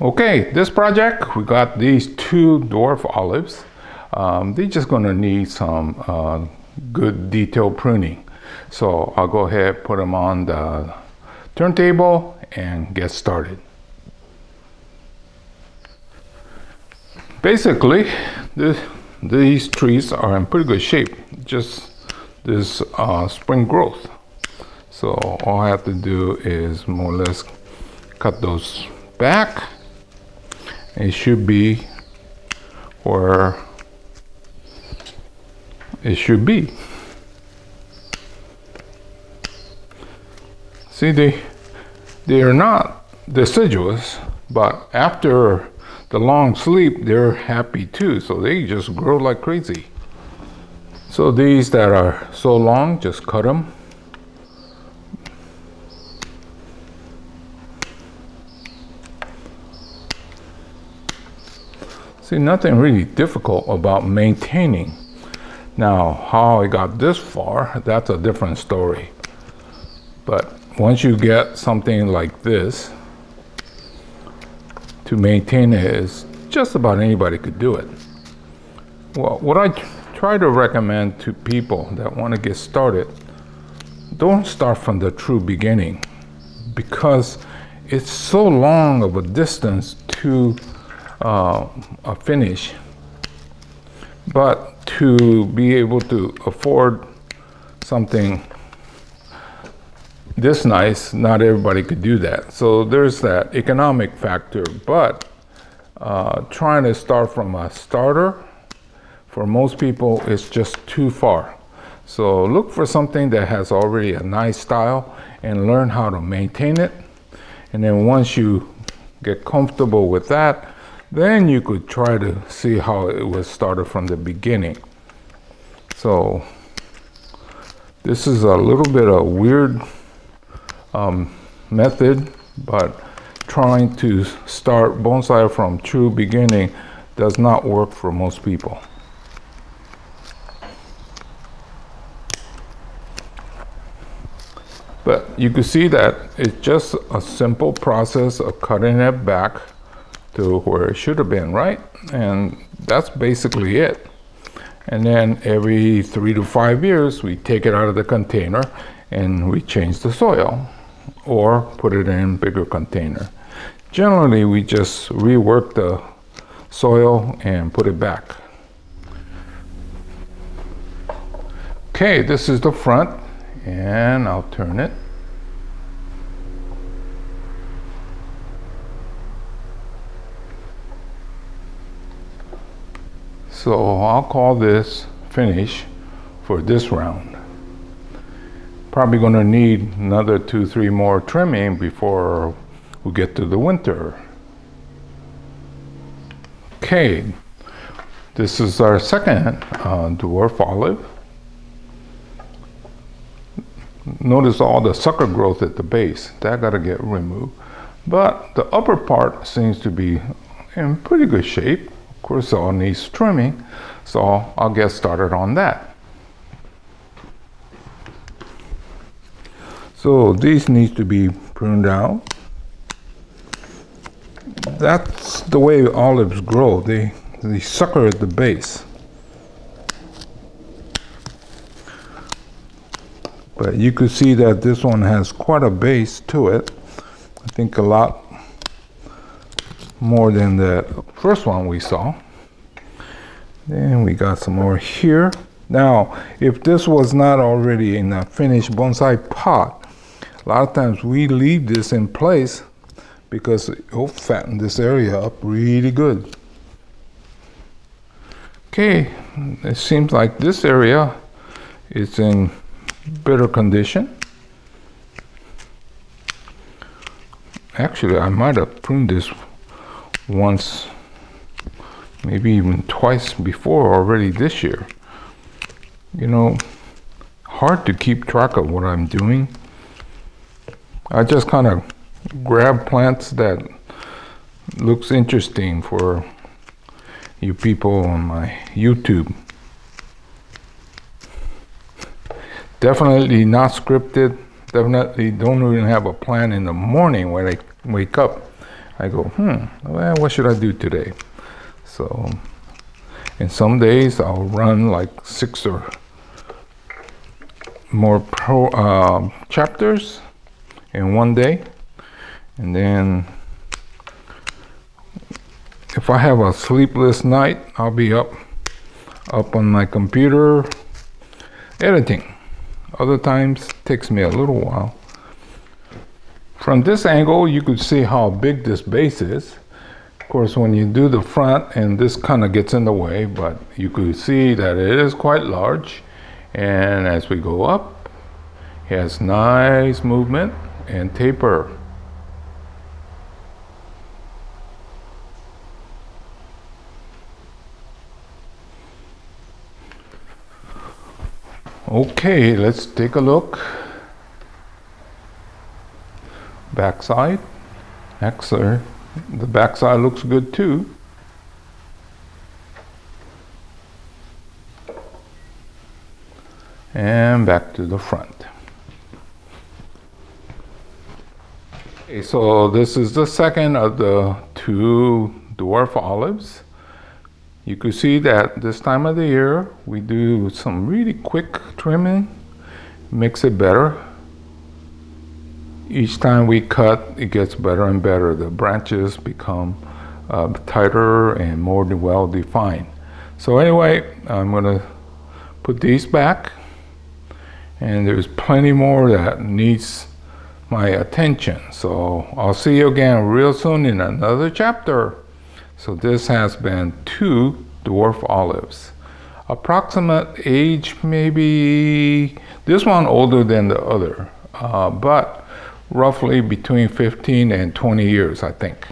Okay, this project, we got these two dwarf olives. They're just gonna need some good detailed pruning. So I'll go ahead, put them on the turntable and get started. Basically, these trees are in pretty good shape, just this spring growth. So all I have to do is more or less cut those back. It should be where it should be. See, they are not deciduous, but after the long sleep, they're happy too. So they just grow like crazy. So these that are so long, just cut them. See, nothing really difficult about maintaining. Now, how I got this far, that's a different story. But once you get something like this, to maintain it is just about anybody could do it. Well, what I try to recommend to people that want to get started, don't start from the true beginning, because it's so long of a distance to a finish. But to be able to afford something this nice, not everybody could do that. So there's that economic factor. But trying to start from a starter, for most people, is just too far. So look for something that has already a nice style and learn how to maintain it. And then once you get comfortable with that, then you could try to see how it was started from the beginning. So this is a little bit of weird method, but trying to start bonsai from true beginning does not work for most people. But you can see that it's just a simple process of cutting it back to where it should have been, right? And that's basically it. And then every 3 to 5 years, we take it out of the container and we change the soil or put it in a bigger container. Generally, we just rework the soil and put it back. Okay, this is the front, and I'll turn it. So I'll call this finish for this round. Probably gonna need another 2-3 more trimming before we get to the winter. Okay, this is our second dwarf olive. Notice all the sucker growth at the base. That gotta get removed. But the upper part seems to be in pretty good shape. Of course, it all needs trimming, so I'll get started on that. So these need to be pruned out. That's the way olives grow. They sucker at the base. But you could see that this one has quite a base to it. I think a lot more than the first one we saw. Then we got some more here. Now, if this was not already in a finished bonsai pot, a lot of times we leave this in place because it'll fatten this area up really good. Okay, it seems like this area is in better condition. Actually, I might have pruned this once, maybe even twice before already this year. You know, hard to keep track of what I'm doing. I just kind of grab plants that looks interesting for you people on my YouTube. Definitely not scripted. Definitely don't even have a plan in the morning when I wake up. I go, well, what should I do today? So, and some days I'll run like 6 or more chapters in one day. And then if I have a sleepless night, I'll be up on my computer editing. Other times it takes me a little while. From this angle, you could see how big this base is. Of course, when you do the front, and this kind of gets in the way, but you could see that it is quite large. And as we go up, it has nice movement and taper. Okay, let's take a look. Backside. Actually, the backside looks good too. And back to the front. Okay, so this is the second of the 2 dwarf olives. You could see that this time of the year we do some really quick trimming, makes it better. Each time we cut, it gets better and better. The branches become tighter and more well defined. So anyway, I'm going to put these back, and there's plenty more that needs my attention. So I'll see you again real soon in another chapter. So this has been 2 dwarf olives. Approximate age, maybe this one older than the other, but roughly between 15 and 20 years, I think.